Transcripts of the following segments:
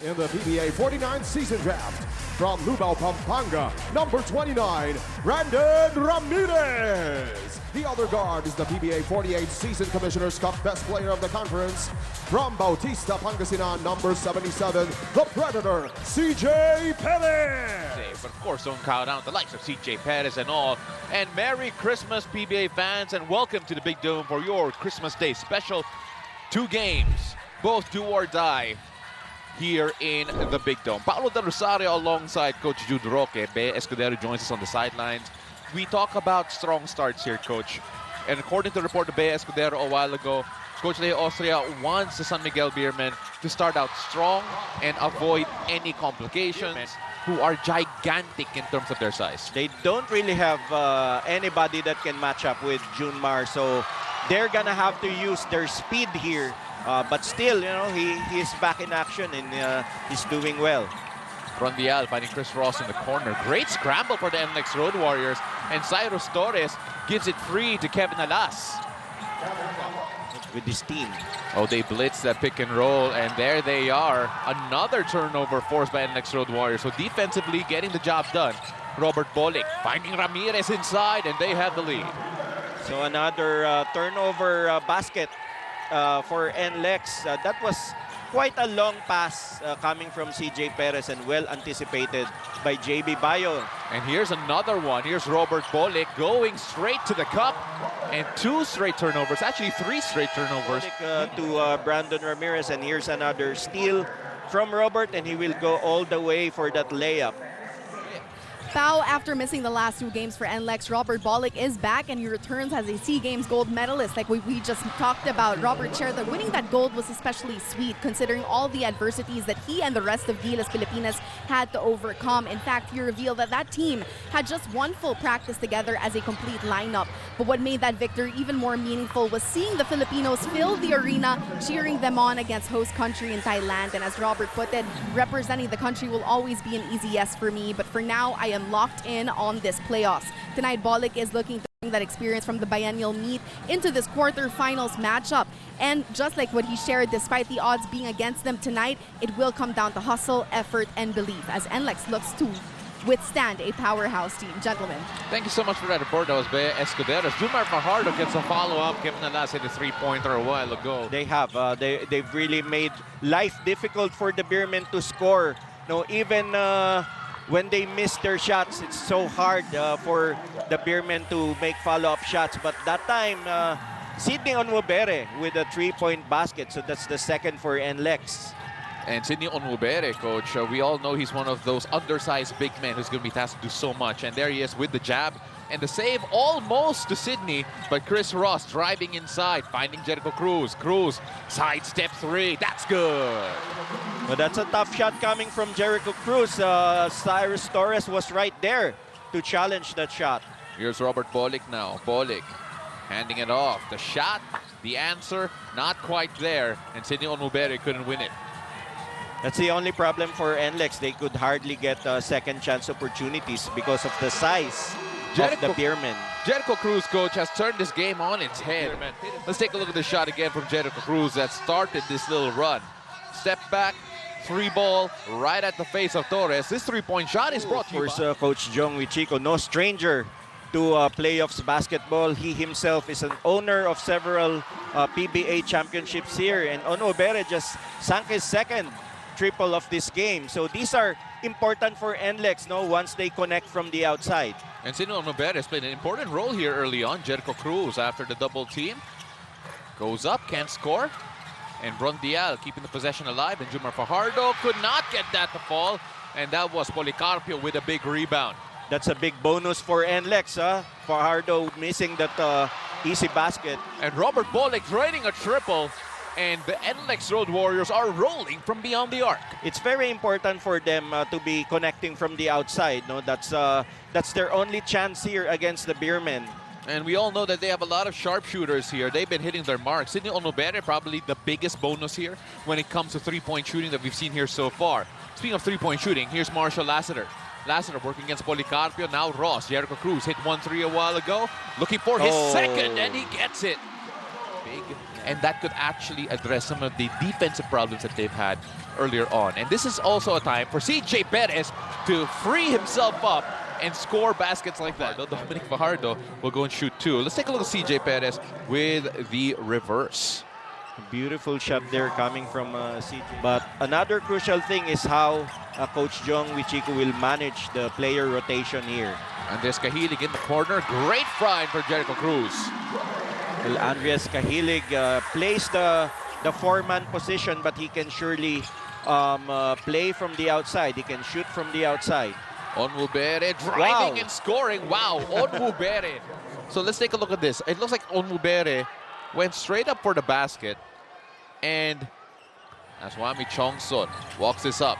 In the PBA 49 season draft, from Lubao, Pampanga, number 29, Brandon Ramirez. The other guard is the PBA 48 season Commissioner's Cup best player of the conference, from Bautista, Pangasinan, number 77, the Predator, CJ Perez. But of course, don't count out the likes of CJ Perez and all. And Merry Christmas, PBA fans, and welcome to the Big Dome for your Christmas Day special. 2 games, both do or die, here in the Big Dome. Paulo Del Rosario alongside Coach Jude Roque. Bea Escudero joins us on the sidelines. We talk about strong starts here, Coach. And according to the report of Bea Escudero a while ago, Coach Leo Austria wants the San Miguel Beermen to start out strong and avoid any complications, who are gigantic in terms of their size. They don't really have anybody that can match up with Junemar, so they're gonna have to use their speed here. But still, you know, he is back in action and he's doing well. Rondial finding Chris Ross in the corner. Great scramble for the NLEX Road Warriors. And Cyrus Torres gives it free to Kevin Alas. With his team. Oh, they blitz that pick and roll, and there they are. Another turnover forced by NLEX Road Warriors. So defensively getting the job done. Robert Bolick finding Ramirez inside, and they have the lead. So another turnover basket for NLEX. That was quite a long pass coming from CJ Perez and well anticipated by JB Bayo. And here's another one. Here's Robert Bolick going straight to the cup. And 2 straight turnovers, actually 3 straight turnovers. To Brandon Ramirez, and here's another steal from Robert, and he will go all the way for that layup. Pao, after missing the last 2 games for NLEX, Robert Bolick is back and he returns as a SEA Games gold medalist like we just talked about. Robert shared that winning that gold was especially sweet considering all the adversities that he and the rest of Gilas Pilipinas had to overcome. In fact, he revealed that that team had just 1 full practice together as a complete lineup. But what made that victory even more meaningful was seeing the Filipinos fill the arena, cheering them on against host country in Thailand. And as Robert put it, representing the country will always be an easy yes for me, but for now, I am locked in on this playoffs. Tonight, Bolick is looking to bring that experience from the biennial meet into this quarterfinals matchup. And just like what he shared, despite the odds being against them tonight, it will come down to hustle, effort, and belief as NLEX looks to withstand a powerhouse team. Gentlemen. Thank you so much for that report. That was Bea Escudero. Junemar Fajardo gets a follow-up. Kevin Alas hit a 3-pointer a while ago. They have. They've really made life difficult for the Beermen to score. No, even when they miss their shots, it's so hard for the Beermen to make follow-up shots. But that time, Sidney Onwubere with a 3-point basket. So that's the second for NLEX. And Sidney Onwubere, Coach, we all know he's one of those undersized big men who's going to be tasked to do so much. And there he is with the jab. And the save almost to Sidney, but Chris Ross driving inside, finding Jericho Cruz. Cruz, sidestep 3, that's good. Well, that's a tough shot coming from Jericho Cruz. Cyrus Torres was right there to challenge that shot. Here's Robert Bolick now. Bolick handing it off. The shot, the answer, not quite there. And Sidney Onwubere couldn't win it. That's the only problem for NLEX. They could hardly get second chance opportunities because of the size of the Beermen. Jericho Cruz, Coach, has turned this game on its head. Let's take a look at the shot again from Jericho Cruz that started this little run. Step back, 3-ball, right at the face of Torres. This 3-point shot is brought to you by Coach Jong Wichico, no stranger to playoffs basketball. He himself is an owner of several PBA championships here, and Onwubere just sank his second triple of this game. So these are important for NLEX, no, once they connect from the outside. And Sidney Onwubere has played an important role here early on. Jericho Cruz, after the double team, goes up, can't score. And Rondial keeping the possession alive. And Junemar Fajardo could not get that to fall. And that was Policarpio with a big rebound. That's a big bonus for NLEX. Fajardo missing that easy basket. And Robert Bolick draining a triple. And the NLEX Road Warriors are rolling from beyond the arc. It's very important for them to be connecting from the outside. No, that's their only chance here against the Beermen. And we all know that they have a lot of sharpshooters here. They've been hitting their marks. Sidney Onwubere probably the biggest bonus here when it comes to 3-point shooting that we've seen here so far. Speaking of 3-point shooting, here's Marshall Lassiter. Lassiter working against Policarpio. Now Ross. Jericho Cruz hit 1-3 a while ago. Looking for his second, and he gets it. Big and that could actually address some of the defensive problems that they've had earlier on. And this is also a time for CJ Perez to free himself up and score baskets like that. Dominic Fajardo will go and shoot 2. Let's take a look at CJ Perez with the reverse. Beautiful shot there coming from CJ. But another crucial thing is how Coach Jong Wichiko will manage the player rotation here. Andres Cahilig in the corner. Great find for Jericho Cruz. Well, Andres Cahilig plays the four-man position, but he can surely play from the outside. He can shoot from the outside. Onwubere driving and scoring. Wow, Onwubere. So let's take a look at this. It looks like Onwubere went straight up for the basket. And as Wami Chongson walks this up,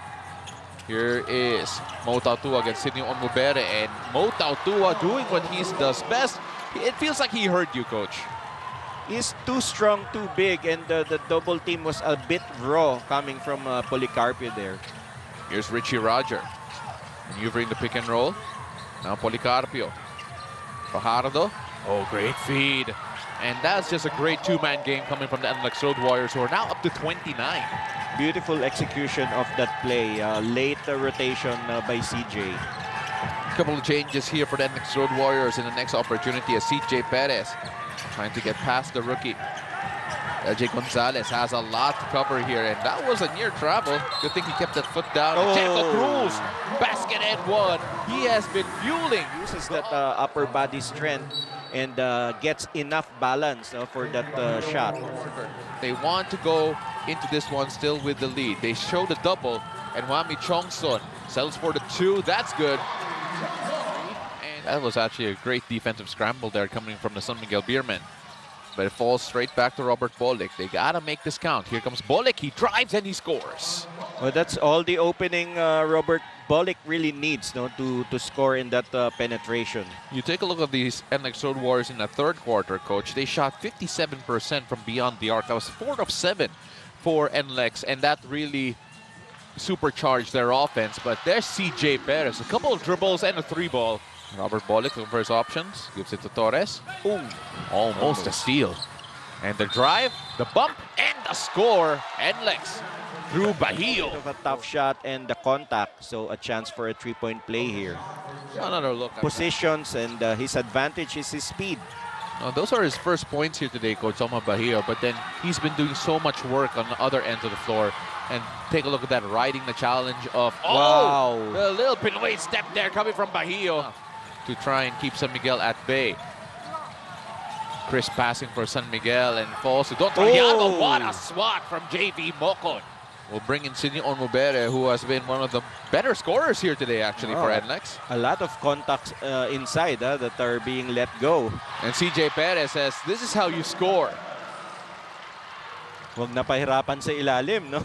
here is Mo Tautua against Sidney Onwubere. And Mo Tautua doing what he does best. It feels like he heard you, Coach. He's too strong, too big, and the double team was a bit raw coming from Policarpio there. Here's Richie Roger. Maneuvering the pick and roll. Now Policarpio. Fajardo. Oh, great feed. And that's just a great two-man game coming from the NLEX Road Warriors, who are now up to 29. Beautiful execution of that play. Late rotation by CJ. A couple of changes here for the NLEX Road Warriors in the next opportunity as CJ Perez trying to get past the rookie. LJ Gonzalez has a lot to cover here, and that was a near travel. Good thing he kept that foot down. Jericho Cruz, basket and 1. He has been fueling. Uses that upper body strength and gets enough balance for that shot. They want to go into this one still with the lead. They show the double, and Wami Chongson settles for the 2. That's good. And that was actually a great defensive scramble there coming from the San Miguel Beermen. But it falls straight back to Robert Bolick. They gotta make this count. Here comes Bolick. He drives and he scores. Well, that's all the opening Robert Bolick really needs, to score in that penetration. You take a look at these NLEX Road Warriors in the third quarter, Coach. They shot 57% from beyond the arc. That was 4 of 7 for NLEX, and that really supercharged their offense. But there's CJ Perez. A couple of dribbles and a 3-ball. Robert Bolick looking for his options. Gives it to Torres. Ooh, almost a steal. And the drive, the bump, and the score. NLEX through Bahio. Bit of a tough shot and the contact, so a chance for a 3-point play here. Another look. Positions, and his advantage is his speed. Those are his first points here today, Coach Soma Bahio. But then he's been doing so much work on the other end of the floor. And take a look at that, riding the challenge of... Wow. A little Pinoy step there coming from Bahio to try and keep San Miguel at bay. Chris passing for San Miguel and falls to Don Troyano. What a swat from JV Mocon. We'll bring in Sidney Onwubere, who has been one of the better scorers here today, actually, for NLEX. A lot of contacts inside that are being let go. And CJ Perez says, this is how you score. Huwag napahirapan sa ilalim, no?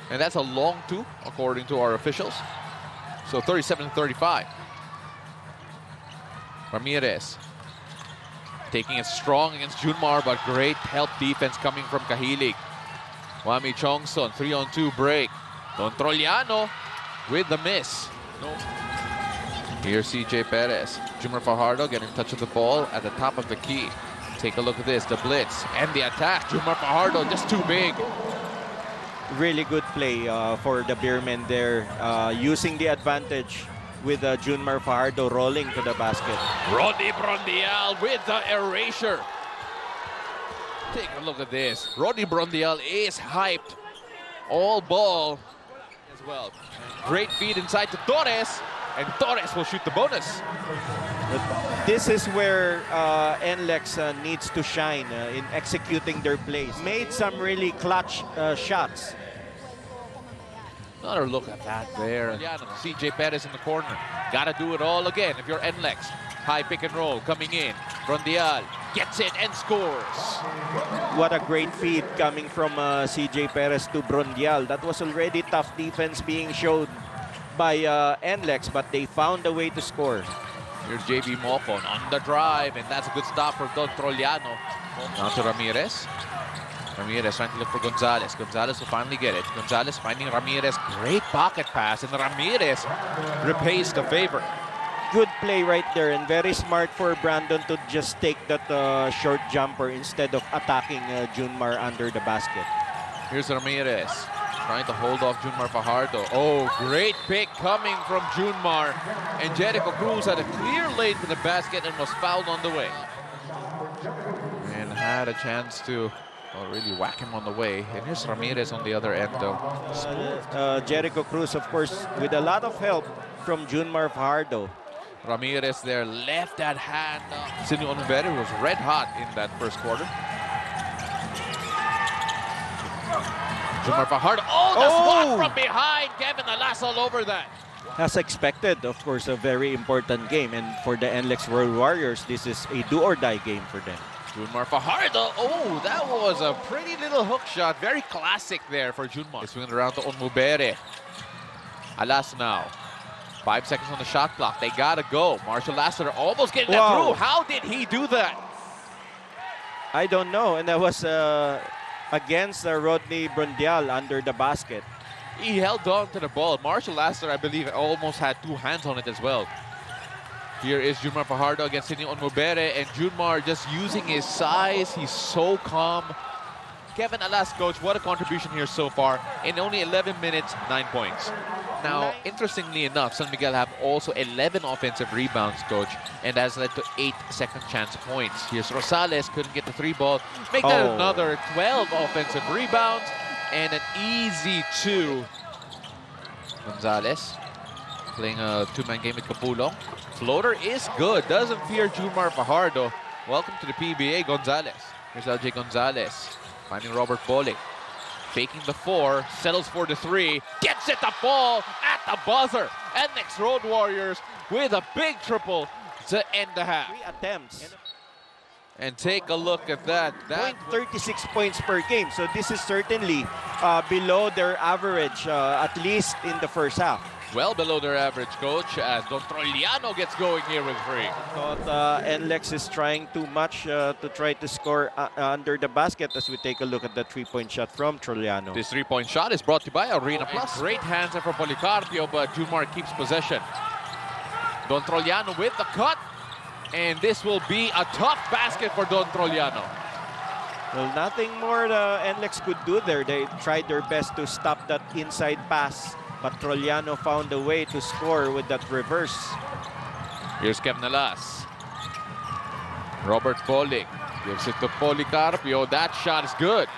And that's a long 2, according to our officials. So 37-35. Ramirez taking it strong against Junemar, but great help defense coming from Cahilig. Wami Chongson, 3-on-2 break. Don Troyano with the miss. Here's CJ Perez. Junemar Fajardo getting touch of the ball at the top of the key. Take a look at this, the blitz and the attack. Junemar Fajardo just too big. Really good play for the Beermen there, using the advantage with Junemar Fajardo rolling to the basket. Rodney Brondial with the erasure. Take a look at this. Rodney Brondial is hyped. All ball as well. Great feed inside to Torres, and Torres will shoot the bonus. But this is where NLEX needs to shine in executing their plays. Made some really clutch shots. Another look at that there. CJ Perez in the corner. Gotta do it all again if you're NLEX. High pick and roll coming in. Brondial gets it and scores. What a great feed coming from CJ Perez to Brondial. That was already tough defense being showed by NLEX, but they found a way to score. Here's JV Mocon on the drive, and that's a good stop for Don Troyano. Now to Ramirez. Ramirez trying to look for Gonzalez. Gonzalez will finally get it. Gonzalez finding Ramirez. Great pocket pass, and Ramirez repays the favor. good play right there, and very smart for Brandon to just take that short jumper instead of attacking Junemar under the basket. Here's Ramirez trying to hold off Junemar Fajardo. Oh, great pick coming from Junemar. And Jericho Cruz had a clear lane to the basket and was fouled on the way. And had a chance to really whack him on the way. And here's Ramirez on the other end, though. Jericho Cruz, of course, with a lot of help from Junemar Fajardo. Ramirez there left that hand. Sidney Onubere was red hot in that first quarter. Junemar Fajardo. Oh, the swat from behind. Kevin Alas all over that. As expected, of course, a very important game. And for the NLEX Road Warriors, this is a do-or-die game for them. Junemar Fajardo. Oh, that was a pretty little hook shot. Very classic there for Junemar. Swinging around to Onubere. Alas now. 5 seconds on the shot clock. They gotta go. Marshall Lassiter almost getting that through. How did he do that? I don't know. And that was against Rodney Brundial under the basket. He held on to the ball. Marshall Lassiter, I believe, almost had 2 hands on it as well. Here is Junemar Fajardo against Sidney Onubere, and Junemar just using his size. He's so calm. Kevin Alas, coach, what a contribution here so far. In only 11 minutes, 9 points. Now, interestingly enough, San Miguel have also 11 offensive rebounds, coach, and that's led to 8 second chance points. Here's Rosales, couldn't get the 3 ball. Make that another 12 offensive rebounds and an easy 2. Gonzalez playing a 2-man game with Capullo. Floater is good, doesn't fear Junemar Fajardo. Welcome to the PBA, Gonzalez. Here's LJ Gonzalez finding Robert Bolick. Faking the 4, settles for the 3, gets it the ball at the buzzer. NLEX Road Warriors with a big triple to end the half. 3 attempts. And take a look at that. 36 points per game. So this is certainly below their average, at least in the first half. Well below their average, coach, as Don Troliano gets going here with 3. Thought NLEX is trying too much to try to score under the basket as we take a look at the 3-point shot from Troliano. This 3-point shot is brought to you by Arena Plus. Great hands for Policarpio, but Junemar keeps possession. Don Troliano with the cut, and this will be a tough basket for Don Troliano. Well, nothing more the NLEX could do there. They tried their best to stop that inside pass, but Troliano found a way to score with that reverse. Here's Kevin Alas. Robert Bolick gives it to Policarpio. That shot is good.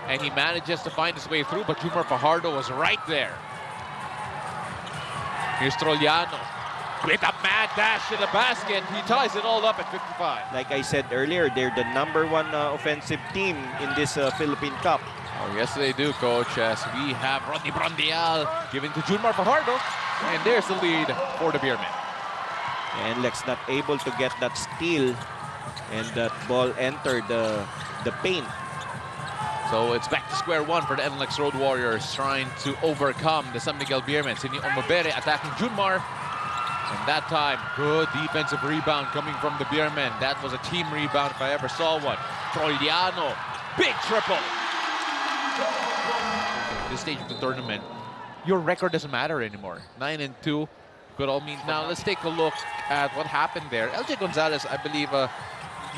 And he manages to find his way through, but Junemar Fajardo was right there. Here's Troliano with a mad dash to the basket. He ties it all up at 55. Like I said earlier, they're the #1 offensive team in this Philippine Cup. Oh, yes, they do, coach, as we have Rodney Brundial giving to Junemar Fajardo. And there's the lead for the Beermen. So it's back to square one for the NLEX Road Warriors, trying to overcome the San Miguel Beermen. Sidney Onubere attacking Junemar. And that time, good defensive rebound coming from the Beermen. That was a team rebound if I ever saw one. Troliano, big triple. At this stage of the tournament, your record doesn't matter anymore. 9-2 could all mean. Now let's take a look at what happened there. LJ Gonzalez, I believe,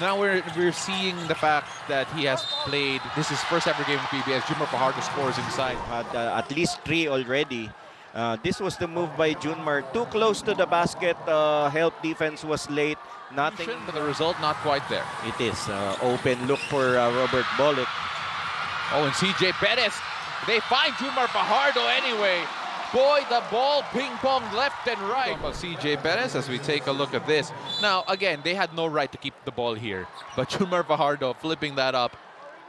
now we're seeing the fact that he has played. This is his first ever game in PBA. Junemar Fajardo scores inside. Had at least 3 already. This was the move by Junemar. Too close to the basket. Help defense was late. Nothing. But the result not quite there. It is open look for Robert Bolick. Oh, and CJ Perez. They find Junemar Fajardo anyway. Boy, the ball ping-pong left and right. CJ Perez as we take a look at this. Now, again, they had no right to keep the ball here. But Junemar Fajardo flipping that up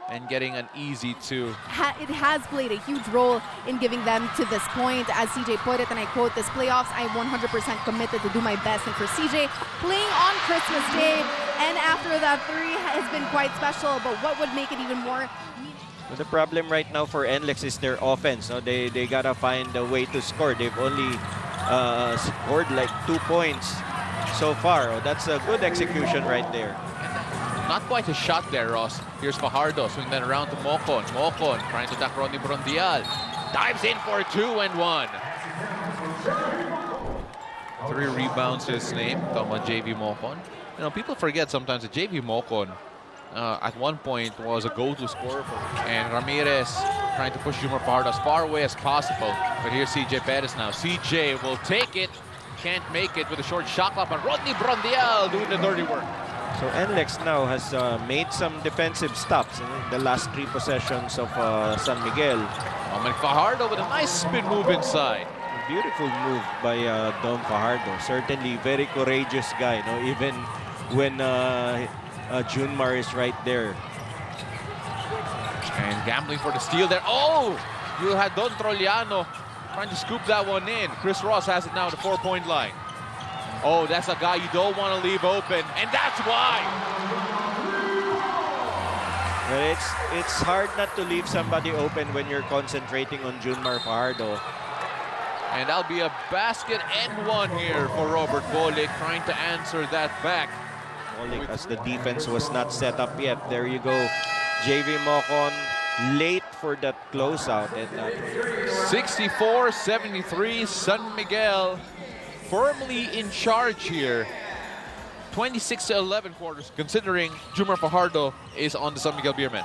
and getting an easy 2. It has played a huge role in giving them to this point. As CJ put it, and I quote, "This playoffs, I'm 100% committed to do my best." And for CJ, playing on Christmas Day, and after that 3 has been quite special. But what would make it even more? Well, the problem right now for NLEX is their offense. No? They gotta find a way to score. They've only scored like 2 points so far. Oh, that's a good execution right there. Not quite a shot there, Ross. Here's Fajardo, swing that around to Mocon. Mocon trying to attack Rodney Brundial. Dives in for 2 and 1. 3 rebounds to his name. Talking about JV Mocon. You know, people forget sometimes that JV Mocon at one point was a go-to scorer for him. And Ramirez trying to push Junemar Fajardo as far away as possible. But here's CJ Perez now. CJ will take it. Can't make it with a short shot clock. But Rodney Brondial doing the dirty work. So NLEX now has made some defensive stops in the last 3 possessions of San Miguel. Dominic Fajardo with a nice spin move inside. A beautiful move by Dom Fajardo. Certainly very courageous guy, no? Even when Junemar is right there. And gambling for the steal there. Oh! You had Don Trolliano trying to scoop that one in. Chris Ross has it now at the 4-point line. Oh, that's a guy you don't want to leave open, and that's why. Well, it's hard not to leave somebody open when you're concentrating on Junemar Fajardo. And that'll be a basket and one here for Robert Bolick, trying to answer that back. Bolick, as the defense was not set up yet. There you go. JV Mocon late for that closeout. 64-73, San Miguel firmly in charge here. 26-11 quarters, considering Junemar Fajardo is on the San Miguel Beermen.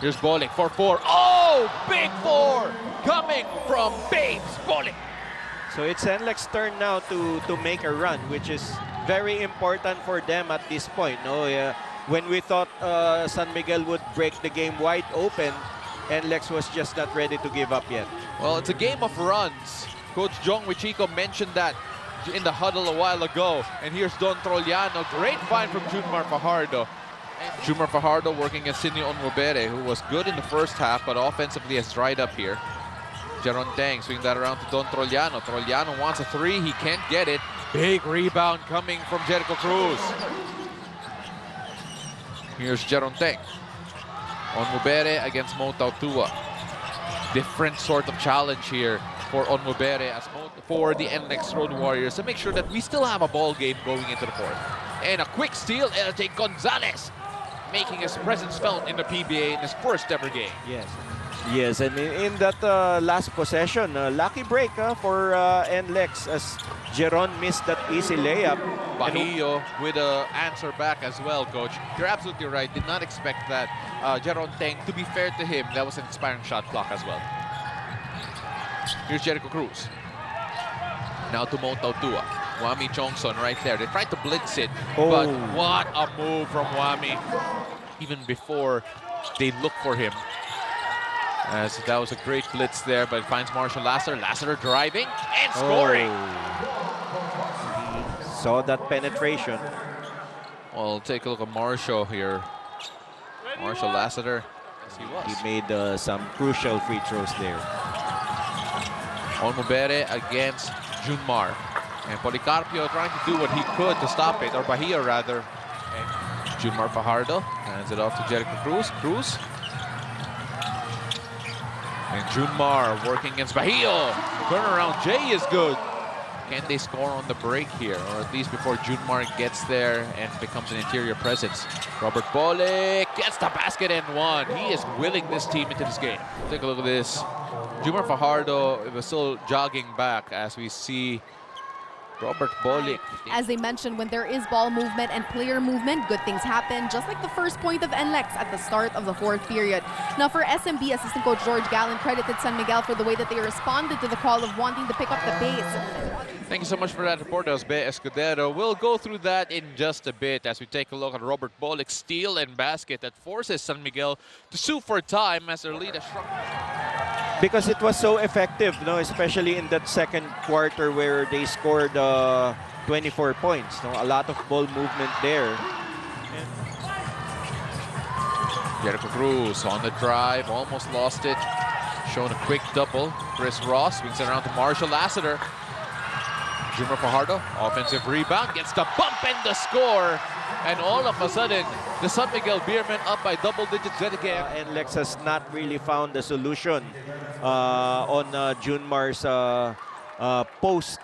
Here's Bolick for 4. Oh, big 4 coming from Babes Bolick. So it's NLEX's turn now to make a run, which is very important for them at this point. No, when we thought San Miguel would break the game wide open, NLEX was just not ready to give up yet. Well, it's a game of runs. Coach Jong Wichico mentioned that in the huddle a while ago. And here's Don Trolliano. Great find from Junemar Fajardo. Junemar Fajardo working against Sidney Onwubere, who was good in the first half, but offensively has dried up here. Jeron Tang swing that around to Don Trolliano. Trolliano wants a 3. He can't get it. Big rebound coming from Jericho Cruz. Here's Jeron Tang. Onwubere against Mo Tautua. Different sort of challenge here for Onwubere as for the NLEX Road Warriors to make sure that we still have a ball game going into the 4th. And a quick steal, LJ Gonzalez making his presence felt in the PBA in his first ever game. Yes, and in that last possession, lucky break for NLEX as Jeron missed that easy layup. Bahio with an answer back as well, Coach. You're absolutely right. Did not expect that. Jeron Teng, to be fair to him, that was an inspiring shot clock as well. Here's Jericho Cruz. Now to Mo Tautua. Wami Chongson right there. They tried to blitz it, but what a move from Wami. Even before they look for him. As that was a great blitz there, but it finds Marshall Lassiter. Lassiter driving and scoring. He saw that penetration. Well, take a look at Marshall here. Marshall Lassiter, as he was. He made some crucial free throws there. Onwubere against Junemar. And Policarpio trying to do what he could to stop it, or Bahia rather. And Junemar Fajardo hands it off to Jericho Cruz. Cruz. And Junemar working against Bahia. Turnaround J is good. Can they score on the break here? Or at least before Junemar gets there and becomes an interior presence. Robert Bolick gets the basket and one. He is willing this team into this game. Take a look at this. Junemar Fajardo was still jogging back as we see Robert Bolick. As they mentioned, when there is ball movement and player movement, good things happen, just like the first point of NLEX at the start of the 4th period. Now for SMB, assistant coach George Gallen credited San Miguel for the way that they responded to the call of wanting to pick up the pace. Thank you so much for that report. That was Be Escudero. We'll go through that in just a bit as we take a look at Robert Bolick's steal and basket that forces San Miguel to sue for time as their lead has shrunk. Because it was so effective, no? Especially in that second quarter where they scored 24 points. No? A lot of ball movement there. Jericho Cruz on the drive, almost lost it. Showing a quick double. Chris Ross swings it around to Marshall Lassiter. Junemar Fajardo, offensive rebound, gets the bump and the score. And all of a sudden, the San Miguel Beermen up by double digits yet again. NLEX has not really found the solution on Junemar's post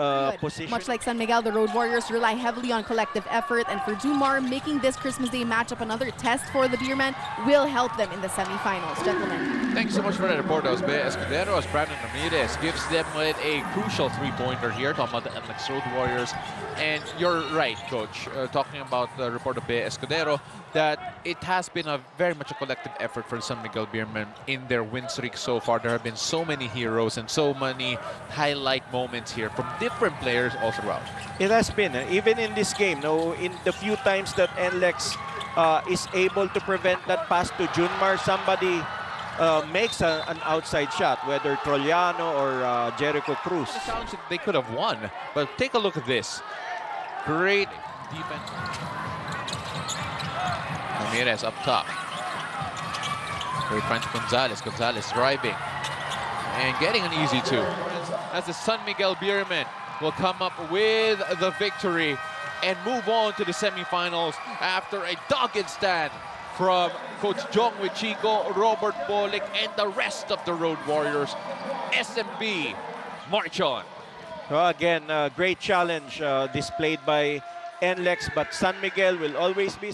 Good. position. Much like San Miguel, the Road Warriors rely heavily on collective effort, and for Junemar, making this Christmas Day matchup another test for the Beermen will help them in the semifinals. Gentlemen. Thanks so much for that report. That was Bea Escudero as Brandon Ramirez gives them with a crucial three-pointer here, talking about the NLEX Road Warriors. And you're right, Coach, talking about the report of Bea Escudero, that it has been a very much a collective effort for San Miguel Beermen in their win streak so far. There have been so many heroes and so many highlight moments here from different players all throughout. It has been, even in this game, no, in the few times that NLEX is able to prevent that pass to Junemar, somebody makes an outside shot, whether Trollano or Jericho Cruz. It sounds like they could have won, but take a look at this. Great defense. Ramirez up top. Frank Gonzalez. Gonzalez driving and getting an easy two. As the San Miguel Beermen will come up with the victory and move on to the semifinals after a dogged stand from Coach Jong Wichigo, Robert Bolick, and the rest of the Road Warriors. SMB, march on. Well, again, great challenge displayed by NLEX, but San Miguel will always be